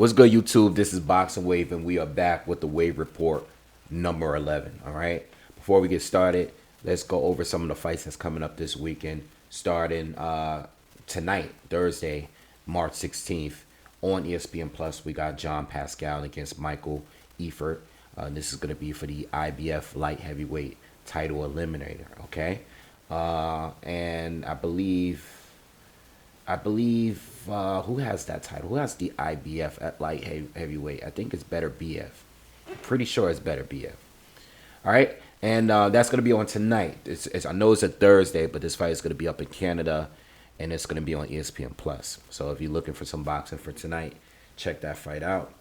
What's good, YouTube? This is Boxingwave, and we are back with the Wave Report number 11. All right. Before we get started, let's go over some of the fights that's coming up this weekend. Starting tonight, Thursday, March 16th, on ESPN Plus, we got John Pascal against Michael Eifert. This is going to be for the IBF light heavyweight title eliminator. Okay. And I believe who has that title? Who has the IBF at light heavyweight? I think it's Better BF. I'm pretty sure it's Better BF. All right, and that's gonna be on tonight. I know it's a Thursday, but this fight is gonna be up in Canada, and it's gonna be on ESPN Plus. So if you're looking for some boxing for tonight, check that fight out.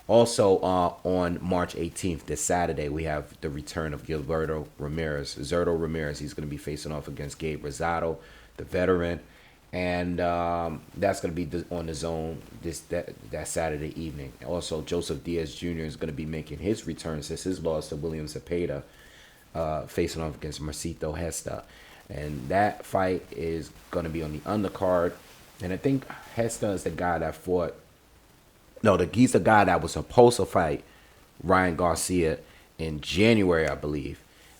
Also, on March 18th, this Saturday, we have the return of Gilberto Ramirez. Zurdo Ramirez, he's going to be facing off against Gabe Rosado, the veteran. And that's going to be on the zone that Saturday evening. Also, Joseph Diaz Jr. is going to be making his return since his loss to William Zepeda, facing off against Marcito Hesta. And that fight is going to be on the undercard. And I think Hesta is the guy that fought. No, he's the guy that was supposed to fight Ryan Garcia in January, I believe.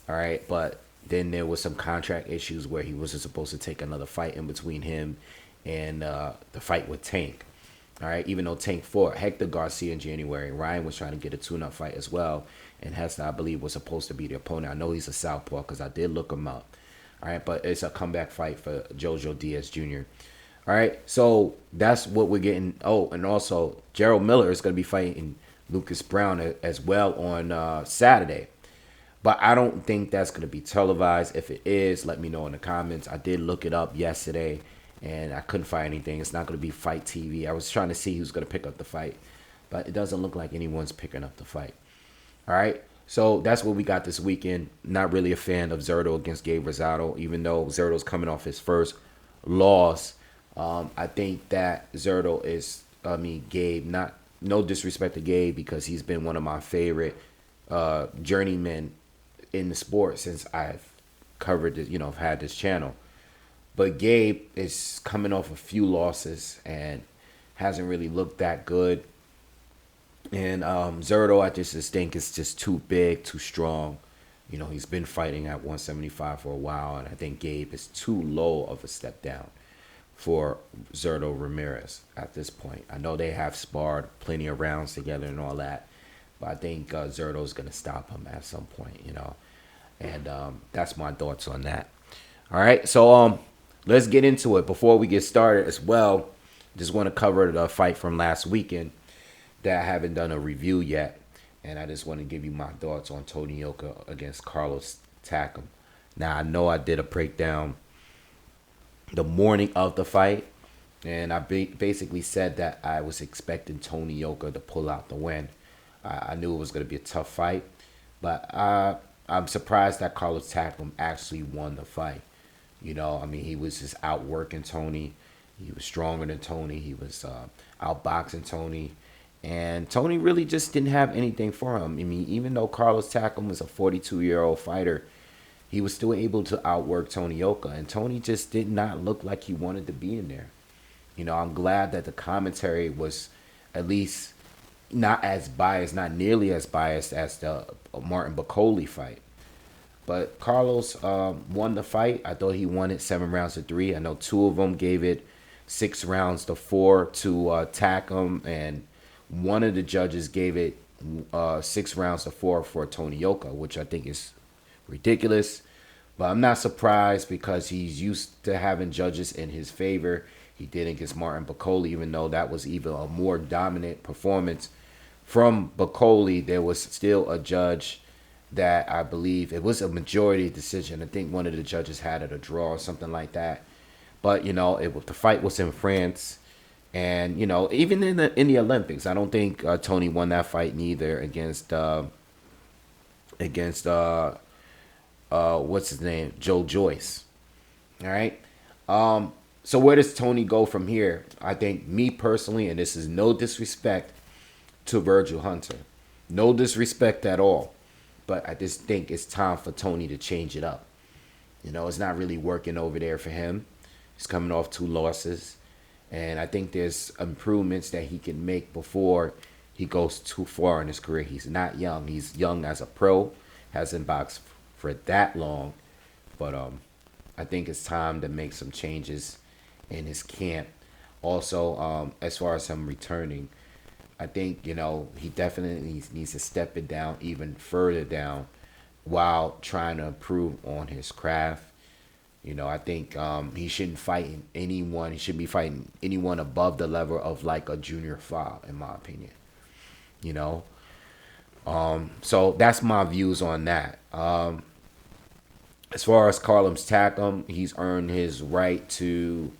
All right, but then there was some contract issues where he wasn't supposed to take another fight in between him and the fight with Tank. All right, even though Tank fought Hector Garcia in January, Ryan was trying to get a tune-up fight as well, and Hester, I believe, was supposed to be the opponent. I know he's a southpaw because I did look him up. All right, but it's a comeback fight for Jojo Diaz Jr. All right, so that's what we're getting. Oh, and also Gerald Miller is going to be fighting Lucas Brown as well on Saturday. But I don't think that's going to be televised. If it is, let me know in the comments. I did look it up yesterday, and I couldn't find anything. It's not going to be Fight TV. I was trying to see who's going to pick up the fight, but it doesn't look like anyone's picking up the fight. All right, so that's what we got this weekend. Not really a fan of Zurdo against Gabe Rosado, even though Zurdo's coming off his first loss. I think that Zurdo is, Gabe, no disrespect to Gabe because he's been one of my favorite journeymen in the sport since I've covered this, I've had this channel. But Gabe is coming off a few losses and hasn't really looked that good. And Zurdo, I just think is just too big, too strong. He's been fighting at 175 for a while, and I think Gabe is too low of a step down for Zurdo Ramirez at this point. I know they have sparred plenty of rounds together and all that, but I think Zurdo's going to stop him at some point, and that's my thoughts on that. All right, so let's get into it. Before we get started as well, just want to cover the fight from last weekend that I haven't done a review yet, and I just want to give you my thoughts on Tony Yoka against Carlos Takam. Now, I know I did a breakdown the morning of the fight, and I basically said that I was expecting Tony Yoka to pull out the win. I knew it was going to be a tough fight, but I'm surprised that Carlos Takam actually won the fight. He was just outworking Tony. He was stronger than Tony. He was outboxing Tony, and Tony really just didn't have anything for him. Even though Carlos Takam was a 42-year-old fighter, he was still able to outwork Tony Yoka, and Tony just did not look like he wanted to be in there. I'm glad that the commentary was at least not as biased, not nearly as biased as the Martin Bakole fight. But Carlos won the fight. I thought he won it 7 rounds to 3. I know 2 of them gave it 6 rounds to 4 to Takam, and one of the judges gave it 6 rounds to 4 for Tony Yoka, which I think is ridiculous. But I'm not surprised because he's used to having judges in his favor. He did against Martin Bakole, even though that was even a more dominant performance from Bakole. There was still a judge that I believe it was a majority decision. I think one of the judges had it a draw or something like that. But the fight was in France, and even in the Olympics, I don't think Tony won that fight neither against what's his name, Joe Joyce. All right. So where does Tony go from here? I think, me personally, and this is no disrespect to Virgil Hunter, no disrespect at all, but I just think it's time for Tony to change it up. It's not really working over there for him. He's coming off 2 losses, And I think there's improvements that he can make before he goes too far in his career. He's not young. He's young as a pro, hasn't boxed for that long. But I think it's time to make some changes in his camp. Also, as far as him returning, I think, he definitely needs to step it down even further down while trying to improve on his craft. I think he shouldn't fight anyone. He shouldn't be fighting anyone above the level of like a junior foul, in my opinion. You know, so that's my views on that. As far as Carlos Takam, he's earned his right to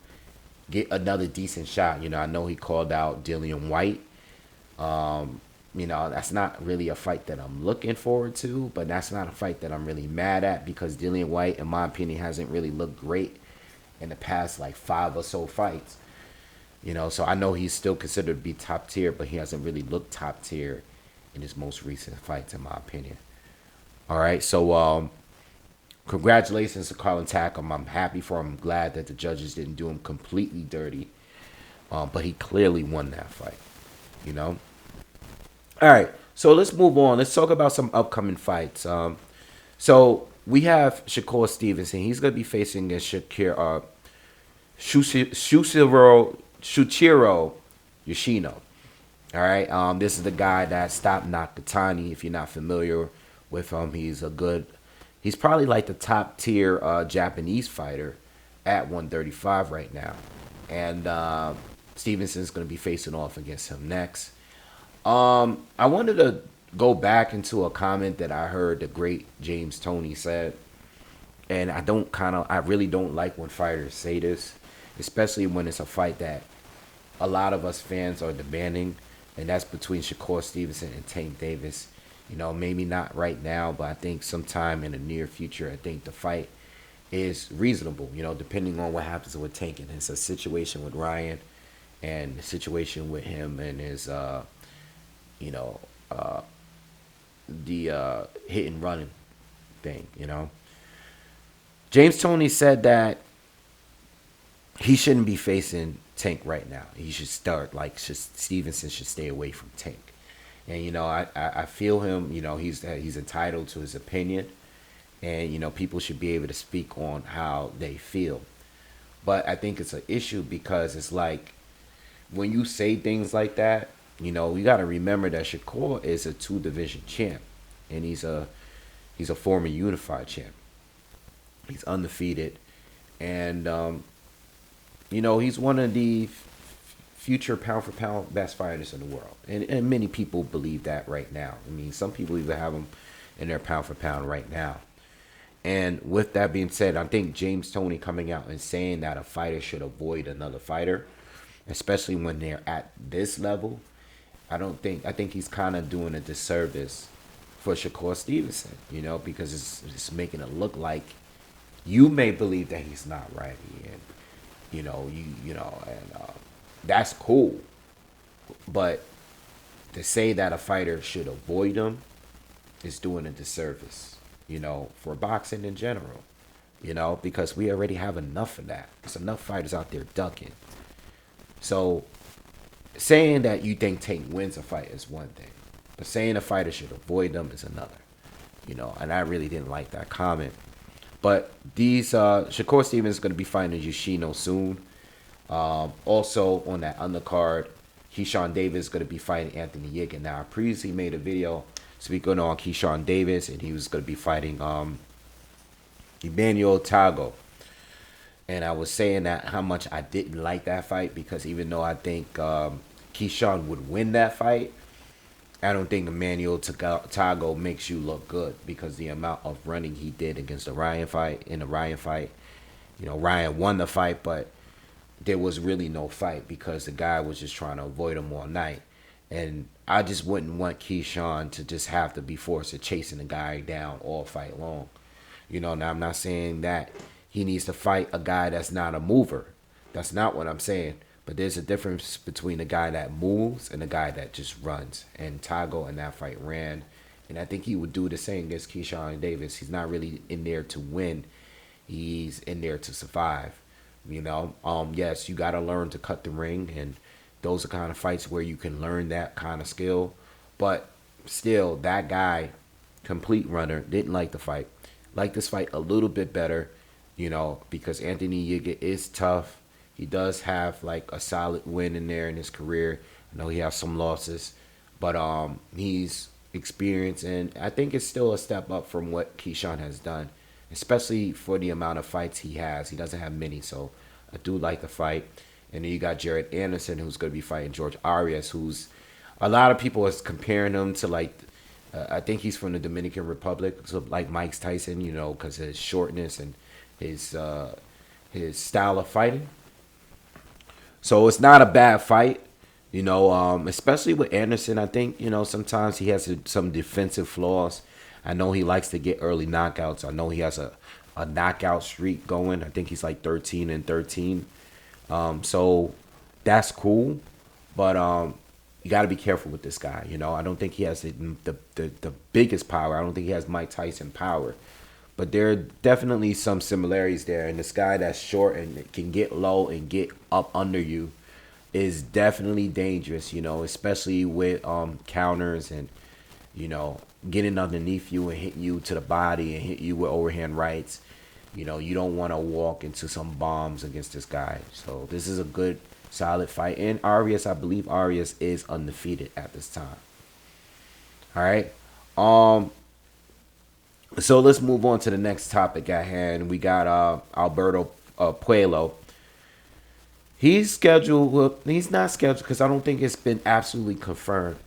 get another decent shot. I know he called out Dillian White. That's not really a fight that I'm looking forward to, but that's not a fight that I'm really mad at because Dillian White, in my opinion, hasn't really looked great in the past like 5 or so fights. So I know he's still considered to be top tier, but he hasn't really looked top tier in his most recent fights, in my opinion. All right, so congratulations to Carlin Takam. I'm happy for him. I'm glad that the judges didn't do him completely dirty, but he clearly won that fight. All right, so let's move on. Let's talk about some upcoming fights. So we have Shakur Stevenson. He's going to be facing against Shuichiro Yoshino. All right, this is the guy that stopped Nakatani. If you're not familiar with him, he's probably like the top tier Japanese fighter at 135 right now. And Stevenson's going to be facing off against him next. I wanted to go back into a comment that I heard the great James Toney said. And I really don't like when fighters say this, especially when it's a fight that a lot of us fans are demanding, and that's between Shakur Stevenson and Tank Davis. Maybe not right now, but I think sometime in the near future, I think the fight is reasonable, depending on what happens with Tank. And it's a situation with Ryan and the situation with him and his, the hit and running thing, James Toney said that he shouldn't be facing Tank right now. He should start, Stevenson should stay away from Tank. And, I feel him, he's entitled to his opinion. And, people should be able to speak on how they feel. But I think it's an issue because it's like when you say things like that, you got to remember that Shakur is a 2-division champ. And he's a former unified champ. He's undefeated. And, he's one of the future pound-for-pound best fighters in the world. And many people believe that right now. I mean, some people even have him in their pound-for-pound right now. And with that being said, I think James Toney coming out and saying that a fighter should avoid another fighter, especially when they're at this level, I think he's kind of doing a disservice for Shakur Stevenson, because it's making it look like you may believe that he's not ready, and that's cool. But to say that a fighter should avoid him is doing a disservice, for boxing in general, because we already have enough of that. There's enough fighters out there ducking. So saying that you think Tank wins a fight is one thing, but saying a fighter should avoid them is another, and I really didn't like that comment. But Shakur Stevens is going to be fighting Yoshino soon. Also on that undercard, Keyshawn Davis is going to be fighting Anthony Yiggin. Now, I previously made a video speaking on Keyshawn Davis, and he was going to be fighting Emmanuel Tago. And I was saying that how much I didn't like that fight, because even though I think Keyshawn would win that fight, I don't think Emmanuel Tago makes you look good, because the amount of running he did against the Ryan fight, Ryan won the fight, but there was really no fight because the guy was just trying to avoid him all night. And I just wouldn't want Keyshawn to just have to be forced to chasing the guy down all fight long. Now I'm not saying that he needs to fight a guy that's not a mover. That's not what I'm saying. But there's a difference between the guy that moves and the guy that just runs. And Tago in that fight ran. And I think he would do the same against Keyshawn Davis. He's not really in there to win. He's in there to survive. Yes, you got to learn to cut the ring, and those are kind of fights where you can learn that kind of skill. But still, that guy, complete runner, didn't like the fight. Like this fight a little bit better, because Anthony Yiga is tough. He does have like a solid win in there in his career. I know he has some losses, but he's experienced, and I think it's still a step up from what Keyshawn has done, especially for the amount of fights he has. He doesn't have many, so I do like the fight. And then you got Jared Anderson, who's going to be fighting George Arias, who's a lot of people is comparing him to like, I think he's from the Dominican Republic, so like Mike Tyson, because of his shortness and his style of fighting. So it's not a bad fight, especially with Anderson. I think, sometimes he has some defensive flaws. I know he likes to get early knockouts. I know he has a knockout streak going. I think he's like 13-13. So that's cool. But you got to be careful with this guy. I don't think he has the biggest power. I don't think he has Mike Tyson power. But there are definitely some similarities there. And this guy that's short and can get low and get up under you is definitely dangerous, especially with counters and, getting underneath you and hitting you to the body and hit you with overhand rights. You don't want to walk into some bombs against this guy. So this is a good, solid fight. And Arias, I believe Arias is undefeated at this time. All right. So let's move on to the next topic at hand. We got Alberto Puello. He's scheduled. Well, he's not scheduled because I don't think it's been absolutely confirmed.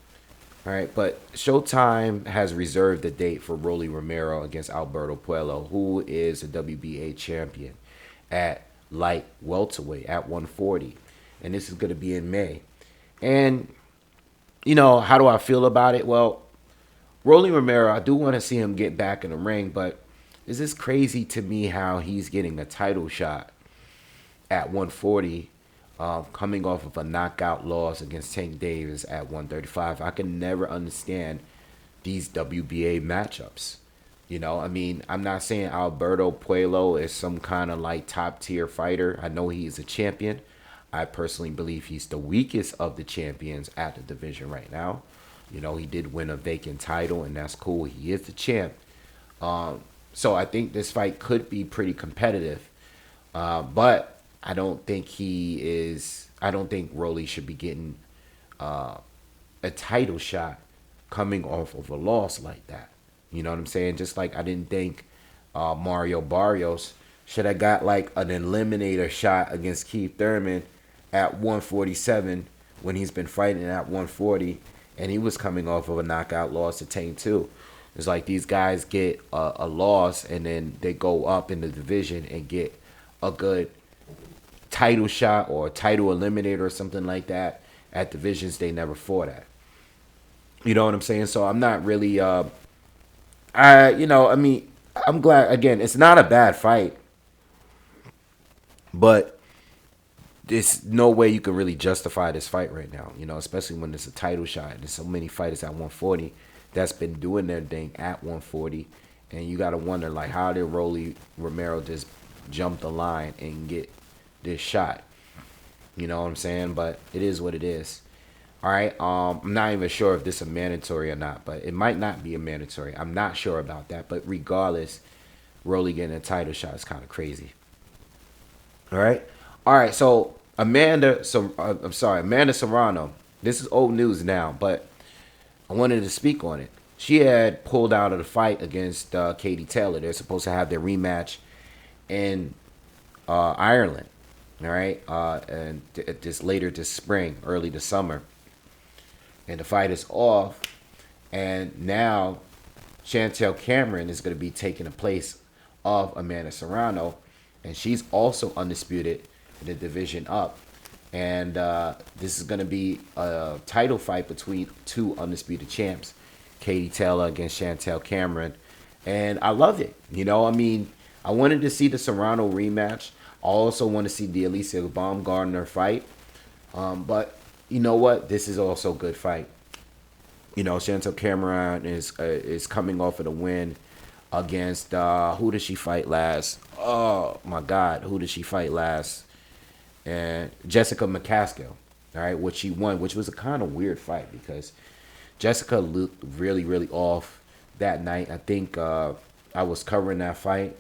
All right, but Showtime has reserved the date for Rolly Romero against Alberto Puello, who is a WBA champion at light welterweight at 140, and this is going to be in May. And how do I feel about it? Well, Rolly Romero, I do want to see him get back in the ring, but it's just crazy to me how he's getting a title shot at 140, coming off of a knockout loss against Tank Davis at 135. I can never understand these WBA matchups. I'm not saying Alberto Puello is some kind of like top tier fighter. I know he is a champion. I personally believe he's the weakest of the champions at the division right now. He did win a vacant title, and that's cool. He is the champ. So I think this fight could be pretty competitive. But I don't think I don't think Rolly should be getting a title shot coming off of a loss like that. You know what I'm saying? Just like I didn't think Mario Barrios should have got like an eliminator shot against Keith Thurman at 147 when he's been fighting at 140. And he was coming off of a knockout loss to Tank too. It's like these guys get a loss and then they go up in the division and get a good title shot or a title eliminator or something like that at divisions they never fought at. You know what I'm saying? So I'm not really, I'm glad, again, it's not a bad fight, but there's no way you can really justify this fight right now, especially when it's a title shot. There's so many fighters at 140 that's been doing their thing at 140, and you got to wonder, like, how did Rolly Romero just jump the line and get this shot? You know what I'm saying? But it is what it is. All right, I'm not even sure if this is a mandatory or not, but it might not be a mandatory. I'm not sure about that, but regardless, Rolly getting a title shot is kind of crazy. All right, so Amanda Serrano. This is old news now, but I wanted to speak on it. She had pulled out of the fight against Katie Taylor. They're supposed to have their rematch in Ireland, all right, and later this spring, early this summer. And the fight is off, and now Chantel Cameron is going to be taking the place of Amanda Serrano, and she's also undisputed in the division up. And this is going to be a title fight between two undisputed champs, Katie Taylor against Chantel Cameron. And I love it. I wanted to see the Serrano rematch. I also want to see the Alicia Baumgardner fight. But you know what? This is also a good fight. Chantel Cameron is coming off of the win against, who did she fight last? Oh, my God. Who did she fight last? and Jessica McCaskill. All right, which she won, which was a kind of weird fight because Jessica looked really, really off that night. I think I was covering that fight,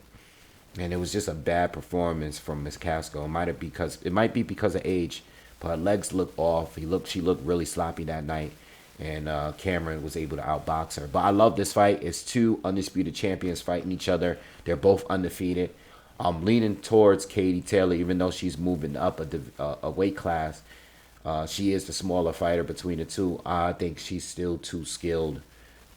and it was just a bad performance from Miss Casco. It might be because of age, but her legs looked off. She looked really sloppy that night, and Cameron was able to outbox her. But I love this fight. It's two undisputed champions fighting each other. They're both undefeated. I'm leaning towards Katie Taylor, even though she's moving up a weight class. She is the smaller fighter between the two. I think she's still too skilled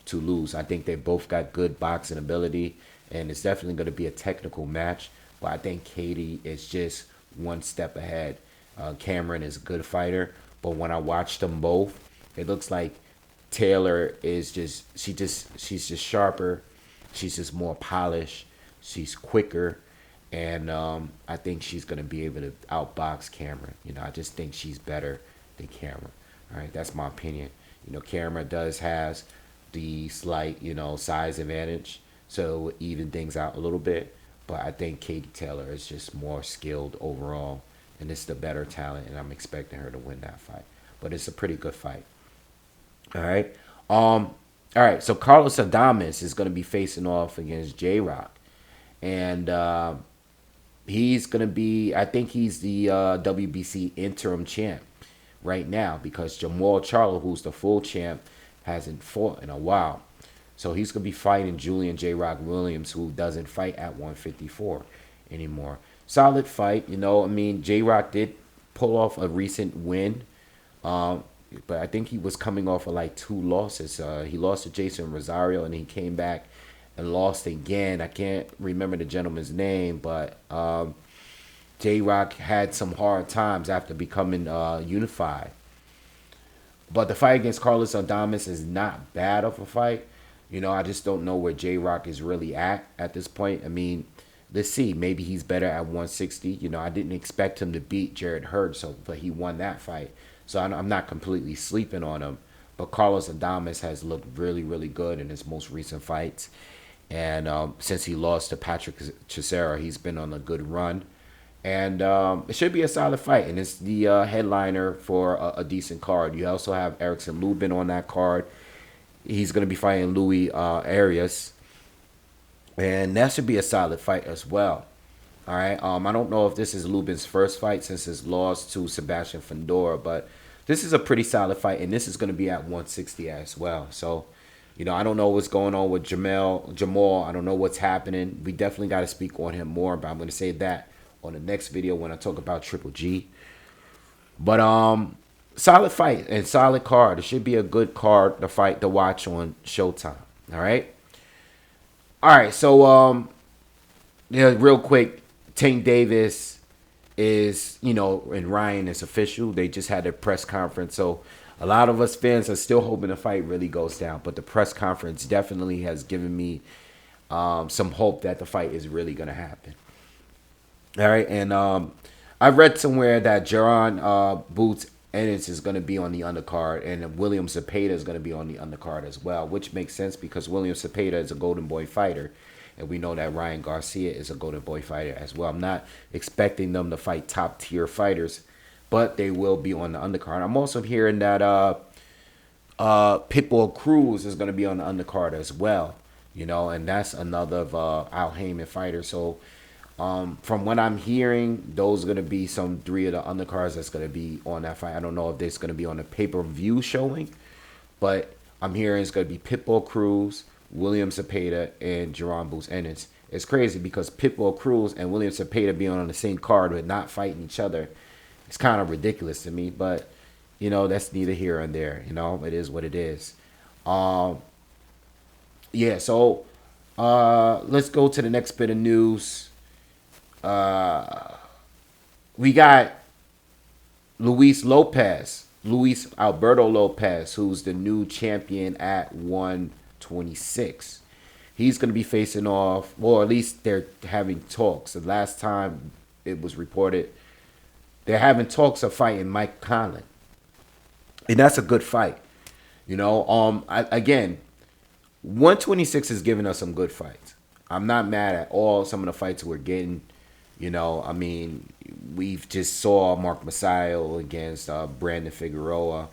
to lose. I think they both got good boxing ability, and it's definitely going to be a technical match. But I think Katie is just one step ahead. Cameron is a good fighter, but when I watch them both, it looks like Taylor is she's just sharper. She's just more polished. She's quicker. And I think she's going to be able to outbox Cameron. I just think she's better than Cameron. All right, that's my opinion. Cameron has the slight, size advantage, so it even things out a little bit. But I think Katie Taylor is just more skilled overall, and it's the better talent, and I'm expecting her to win that fight. But it's a pretty good fight. All right. All right. So Carlos Adamas is going to be facing off against J-Rock, and he's going to be, I think he's the WBC interim champ right now because Jamal Charlo, who's the full champ, hasn't fought in a while. So he's going to be fighting Julian J-Rock Williams, who doesn't fight at 154 anymore. Solid fight. J-Rock did pull off a recent win, but I think he was coming off of like 2 losses. He lost to Jason Rosario, and he came back and lost again. I can't remember the gentleman's name, but J-Rock had some hard times after becoming unified. But the fight against Carlos Adamas is not bad of a fight. I just don't know where J-Rock is really at this point. Let's see. Maybe he's better at 160. I didn't expect him to beat Jared Hurd, but he won that fight. So I'm not completely sleeping on him. But Carlos Adamas has looked really, really good in his most recent fights. And since he lost to Patrick Chisera, he's been on a good run. And it should be a solid fight. And it's the headliner for a decent card. You also have Erickson Lubin on that card. He's going to be fighting Louis Arias. And that should be a solid fight as well. All right. I don't know if this is Lubin's first fight since his loss to Sebastian Fundora. But this is a pretty solid fight. And this is going to be at 160 as well. So, I don't know what's going on with Jamal. I don't know what's happening. We definitely got to speak on him more, but I'm going to say that on the next video when I talk about Triple G. But solid fight and solid card. It should be a good card to watch on Showtime. All right. All right. So real quick, Tank Davis is and Ryan is official. They just had a press conference, so a lot of us fans are still hoping the fight really goes down, but the press conference definitely has given me some hope that the fight is really going to happen. All right, and I read somewhere that Jaron Boots Ennis is going to be on the undercard, and William Zepeda is going to be on the undercard as well, which makes sense because William Zepeda is a Golden Boy fighter, and we know that Ryan Garcia is a Golden Boy fighter as well. I'm not expecting them to fight top-tier fighters, but they will be on the undercard. I'm also hearing that Pitbull Cruz is going to be on the undercard as well, and that's another of Al Heyman fighter. So from what I'm hearing, those are going to be some 3 of the undercards that's going to be on that fight. I don't know if it's going to be on a pay-per-view showing, but I'm hearing it's going to be Pitbull Cruz, William Zepeda, and Jaron Boots Ennis. It's crazy because Pitbull Cruz and William Zepeda being on the same card but not fighting each other. It's kind of ridiculous to me, but, that's neither here nor there. It is what it is. Yeah, so let's go to the next bit of news. We got Luis Alberto Lopez, who's the new champion at 126. He's going to be facing off, or at least they're having talks. The last time it was reported, they're having talks of fighting Mike Conlan. And that's a good fight. Again, 126 is giving us some good fights. I'm not mad at all some of the fights we're getting. You know, I mean, we've just saw Mark Masayo against Brandon Figueroa.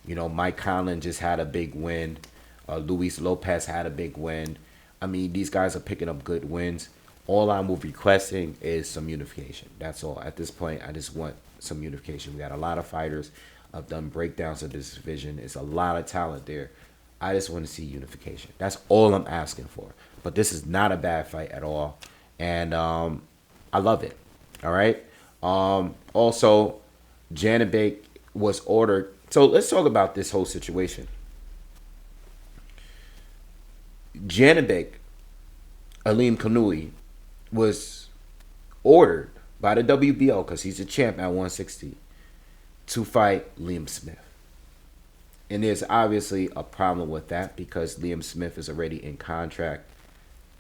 You know, Mike Conlan just had a big win. Luis Lopez had a big win. I mean, these guys are picking up good wins. All I'm requesting is some unification. That's all. At this point, I just want some unification. We got a lot of fighters. I've done breakdowns of this division. It's a lot of talent there. I just want to see unification. That's all I'm asking for. But this is not a bad fight at all. And I love it. All right. Also, Janibek was ordered. So let's talk about this whole situation. Janibek, Aleem Kanui, was ordered by the WBO, because he's a champ at 160, to fight Liam Smith. And there's obviously a problem with that, because Liam Smith is already in contract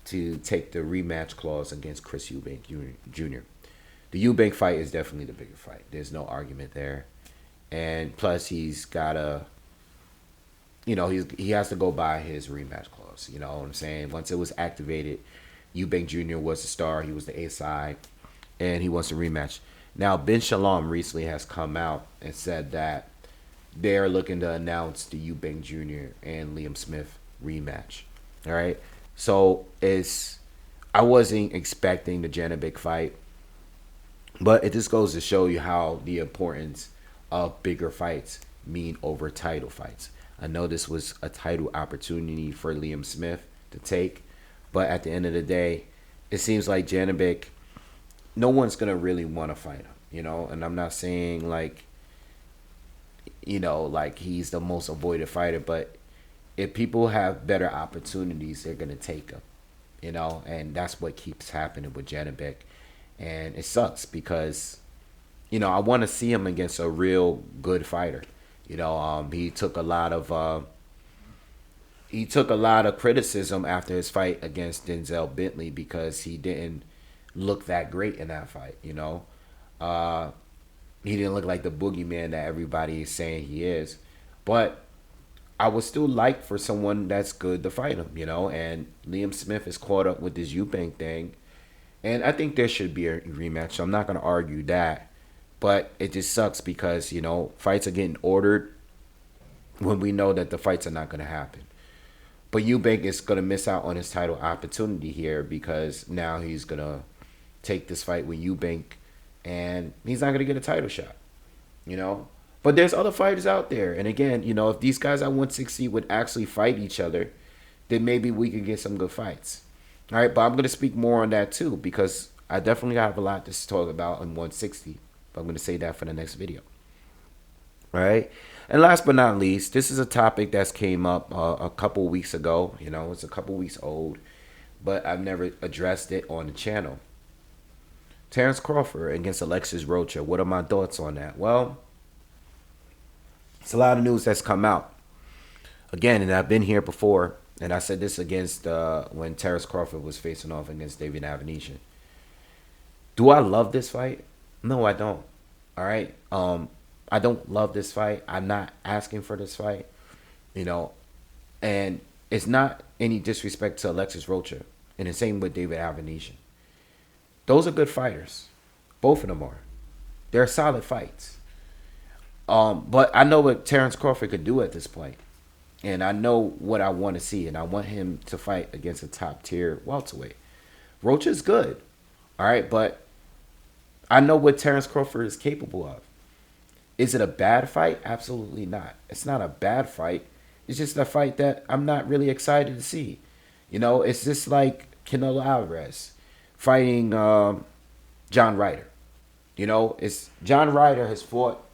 to take the rematch clause against Chris Eubank Jr. The Eubank fight is definitely the bigger fight. There's no argument there. And plus, he's got to, you know, he has to go by his rematch clause. You know what I'm saying? Once it was activated, Eubank Jr. was the star. He was the A side, and he wants a rematch. Now, Ben Shalom recently has come out and said that they're looking to announce the Eubank Jr. and Liam Smith rematch. All right? So, I wasn't expecting the Janibek fight, but it just goes to show you how the importance of bigger fights mean over title fights. I know this was a title opportunity for Liam Smith to take, but at the end of the day, it seems like Janibek, no one's going to really want to fight him, you know? And I'm not saying like, you know, like he's the most avoided fighter, but if people have better opportunities, they're going to take him, you know? And that's what keeps happening with Janibek. And it sucks because, you know, I want to see him against a real good fighter. You know, he took a lot of criticism after his fight against Denzel Bentley because he didn't look that great in that fight. You know, he didn't look like the boogeyman that everybody is saying he is. But I would still like for someone that's good to fight him. You know, and Liam Smith is caught up with this Eubank thing, and I think there should be a rematch. So I'm not going to argue that. But it just sucks because, you know, fights are getting ordered when we know that the fights are not going to happen. But Eubank is going to miss out on his title opportunity here because now he's going to take this fight with Eubank and he's not going to get a title shot, you know. But there's other fighters out there. And again, you know, if these guys at 160 would actually fight each other, then maybe we could get some good fights. All right, but I'm going to speak more on that too because I definitely have a lot to talk about on 160. But I'm going to say that for the next video. All right. And last but not least, this is a topic that's came up a couple weeks ago. You know, it's a couple weeks old, but I've never addressed it on the channel. terenceCrawford against Alexis Rocha. What are my thoughts on that? Well, it's a lot of news that's come out. Again, and I've been here before, and I said this against when terenceCrawford was facing off against David Avenesian. Do I love this fight? No, I don't. All right. I don't love this fight. I'm not asking for this fight, you know, and it's not any disrespect to Alexis Rocha, and the same with David Avenesian. Those are good fighters. Both of them are. They're solid fights. But I know what terenceCrawford could do at this point, and I know what I want to see, and I want him to fight against a top tier welterweight. Rocha's good, all right, but I know what terenceCrawford is capable of. Is it a bad fight? Absolutely not. It's not a bad fight. It's just a fight that I'm not really excited to see. You know, it's just like Canelo Alvarez fighting John Ryder. You know, it's John Ryder has fought,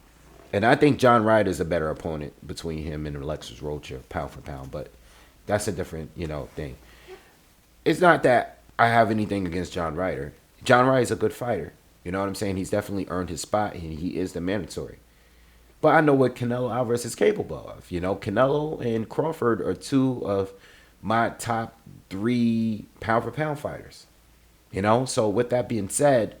and I think John Ryder is a better opponent between him and Alexis Rocha, pound for pound. But that's a different, you know, thing. It's not that I have anything against John Ryder. John Ryder is a good fighter. You know what I'm saying? He's definitely earned his spot, and he is the mandatory. But I know what Canelo Alvarez is capable of. You know, Canelo and Crawford are two of my top 3 pound-for-pound fighters. You know, so with that being said,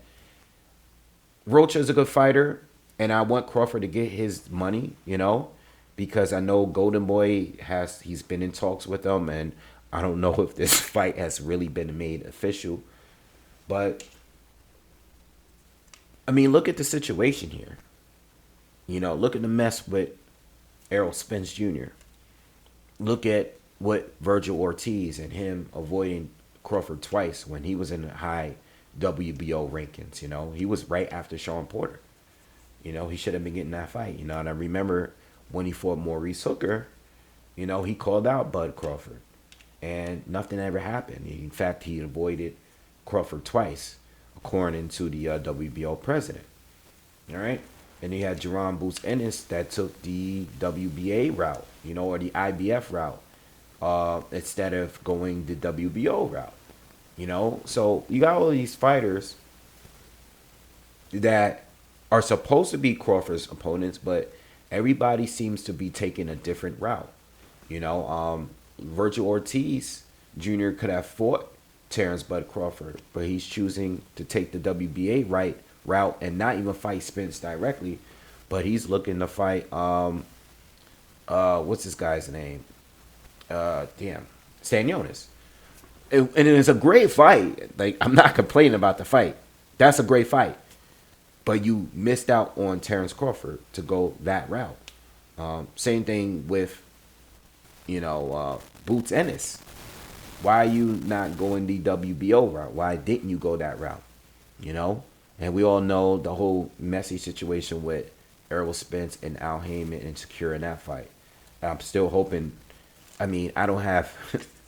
Rocha is a good fighter, and I want Crawford to get his money, you know, because I know Golden Boy he's been in talks with them, and I don't know if this fight has really been made official. But I mean, look at the situation here. You know, look at the mess with Errol Spence Jr. Look at what Virgil Ortiz and him avoiding Crawford twice when he was in the high WBO rankings. You know, he was right after Sean Porter. You know, he should have been getting that fight. You know, and I remember when he fought Maurice Hooker, you know, he called out Bud Crawford. And nothing ever happened. In fact, he avoided Crawford twice, according to the WBO president. All right? And he had Jerron Boots Ennis that took the WBA route, you know, or the IBF route, instead of going the WBO route. You know? So you got all these fighters that are supposed to be Crawford's opponents, but everybody seems to be taking a different route. You know, Virgil Ortiz Jr. could have fought Terence Bud Crawford, but he's choosing to take the WBA route and not even fight Spence directly, but he's looking to fight what's this guy's name? Stanionis. And it's a great fight. Like, I'm not complaining about the fight. That's a great fight. But you missed out on Terence Crawford to go that route. Same thing with, you know, Boots Ennis. Why are you not going the WBO route? Why didn't you go that route? You know? And we all know the whole messy situation with Errol Spence and Al Heyman and securing that fight. I'm still hoping. I mean, I don't have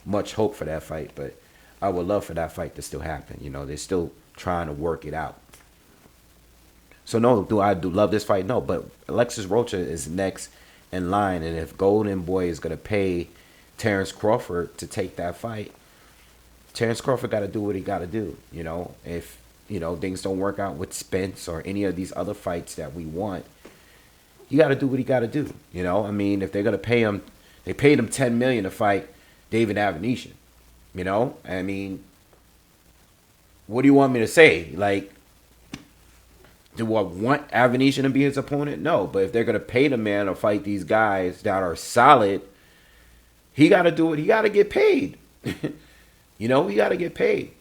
much hope for that fight, but I would love for that fight to still happen. You know, they're still trying to work it out. So no, do I love this fight? No, but Alexis Rocha is next in line, and if Golden Boy is gonna pay Terence Crawford to take that fight, Terence Crawford got to do what he got to do. You know, if you know things don't work out with Spence or any of these other fights that we want, you got to do what he got to do. You know, I mean, if they're gonna pay him, they paid him $10 million to fight David Avanesyan. You know, I mean, what do you want me to say? Like, do I want Avanesyan to be his opponent? No, but if they're gonna pay the man to fight these guys that are solid, he got to do it. He got to get paid. You know, he got to get paid.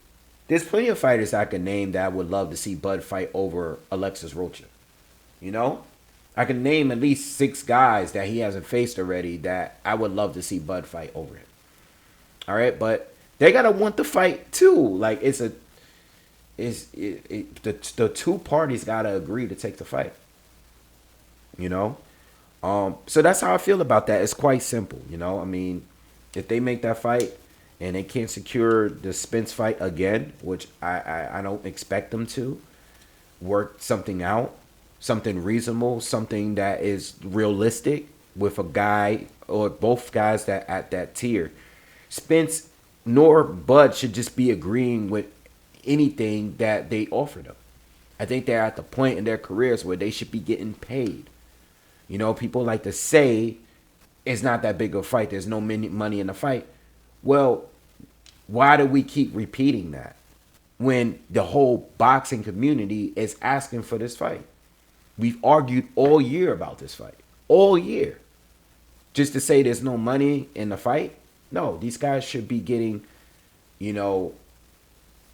There's plenty of fighters I can name that I would love to see Bud fight over Alexis Rocha. You know, I can name at least 6 guys that he hasn't faced already that I would love to see Bud fight over him. All right, but they gotta want the fight too. Like, the two parties gotta agree to take the fight. You know. So that's how I feel about that. It's quite simple, you know. I mean, if they make that fight and they can't secure the Spence fight again, which I don't expect them to, work something out, something reasonable, something that is realistic with a guy or both guys that at that tier. Spence nor Bud should just be agreeing with anything that they offer them. I think they're at the point in their careers where they should be getting paid. You know, people like to say it's not that big of a fight. There's no money in the fight. Well, why do we keep repeating that when the whole boxing community is asking for this fight? We've argued all year about this fight. All year. Just to say there's no money in the fight? No, these guys should be getting, you know,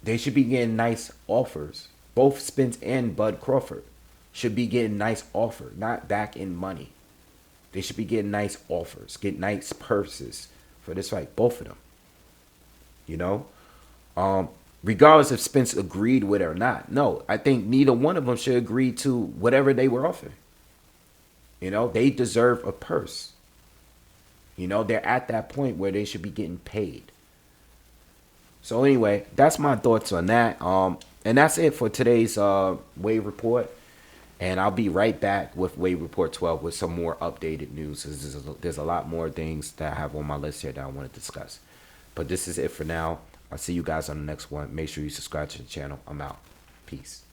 they should be getting nice offers. Both Spence and Bud Crawford should be getting nice offers, not back in money. They should be getting nice offers, get nice purses for this fight, both of them. You know, regardless if Spence agreed with it or not. No, I think neither one of them should agree to whatever they were offering. You know, they deserve a purse. You know, they're at that point where they should be getting paid. So anyway, that's my thoughts on that. And that's it for today's Wave Report. And I'll be right back with Wave Report 12 with some more updated news. There's a lot more things that I have on my list here that I want to discuss. But this is it for now. I'll see you guys on the next one. Make sure you subscribe to the channel. I'm out. Peace.